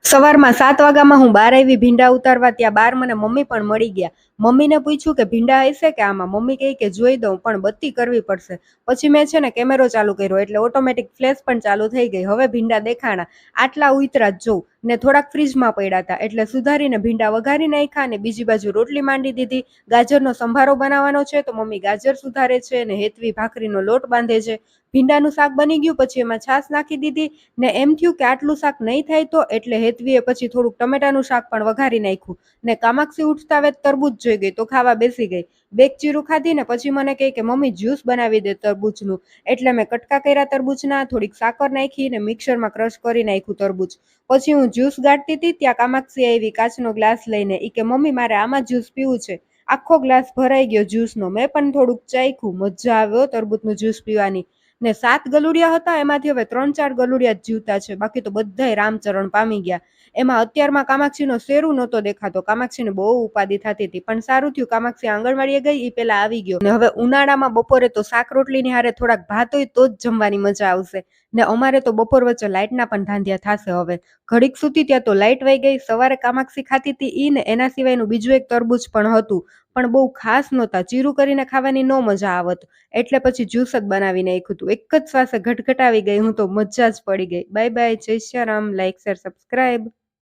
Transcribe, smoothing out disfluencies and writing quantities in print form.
સવારમાં 7 વાગ્યામાં હું બહાર આવી ભીંડા ઉતારવા. ત્યાં બહાર મને મમ્મી પણ મળી ગયા. મમ્મીને પૂછ્યું કે ભીંડા હશે કે આમાં. મમ્મી કહે કે જોઈ દઉં પણ બત્તી કરવી પડશે. પછી મેં છે ને કેમેરો ચાલુ કર્યો એટલે ઓટોમેટિક ફ્લેશ પણ ચાલુ થઈ ગઈ. હવે ભીંડા દેખાણા. આટલા ઉતરા જ જોઉં ને થોડાક ફ્રીજમાં પડ્યા હતા એટલે સુધારીને ભીંડા વઘારી નાખ્યા અને બીજી બાજુ રોટલી માંડી દીધી. ગાજરનો સંભારો બનાવવાનો છે તો મમ્મી ગાજર સુધારે છે અને હેતવી ભાખરીનો લોટ બાંધે છે. ભીંડાનું શાક બની ગયું પછી એમાં છાશ નાખી દીધી ને એમ થયું કે આટલું શાક નહીં થાય તો એટલે હેતવીએ પછી થોડુંક ટમેટાનું શાક પણ વઘારી નાખ્યું ને કામાક્ષી ઉઠતા વેત તરબૂચ જોઈ ગઈ તો ખાવા બેસી ગઈ. બેક ચીરું ખાધી ને પછી મને કહે કે મમ્મી જ્યુસ બનાવી દે તરબૂચનું. એટલે મેં કટકા કર્યા તરબૂચના, થોડીક સાકર નાખી ને મિક્સરમાં ક્રશ કરી નાખ્યું તરબૂચ. પછી હું જ્યુસ ગાળતી હતી ત્યાં કામાક્ષી આવી કાચનો ગ્લાસ લઈને. ઈ કે મમ્મી મારે આમાં જ્યુસ પીવું છે. આખો ગ્લાસ ભરાઈ ગયો જ્યુસનો. મેં પણ થોડુંક ચાખ્યું. મજા આવ્યો તરબૂચનું જ્યુસ પીવાની. ને 7 ગલુડિયા હતા એમાંથી હવે 3-4 ગલુડિયા જ જીવતા છે, બાકી તો બધાય રામચરણ પામી ગયા. એમાં અત્યારમાં કામાક્ષીનો શેરું નહોતો દેખાતો. કામાક્ષીને બહુ ઉપાદી થતી હતી પણ સારું થયું કામાક્ષી આંગણવાડીએ ગઈ એ પેલા આવી ગયો. ને હવે ઉનાળામાં બપોરે તો શાક રોટલીની હારે થોડાક ભાત હોય તો જ જમવાની મજા આવશે. ને અમારે તો બપોર વચ્ચે લાઇટના પણ ધાંધિયા થશે હવે. ઘડીક સુતી ત્યાં તો લાઇટ વહી ગઈ. સવારે કામાક્ષી ખાતી હતી ઈ ને એના સિવાયનું બીજું એક તરબૂચ પણ હતું પણ બહુ ખાસ નહોતા. ચીરું કરીને ખાવાની નો મજા આવત એટલે પછી જ્યુસ જ બનાવી નાખ્યું હતું. એક જ શ્વાસે ઘટઘટાવી ગઈ હું તો. મજા જ પડી ગઈ. Bye bye. જય Shri Ram. Like share subscribe.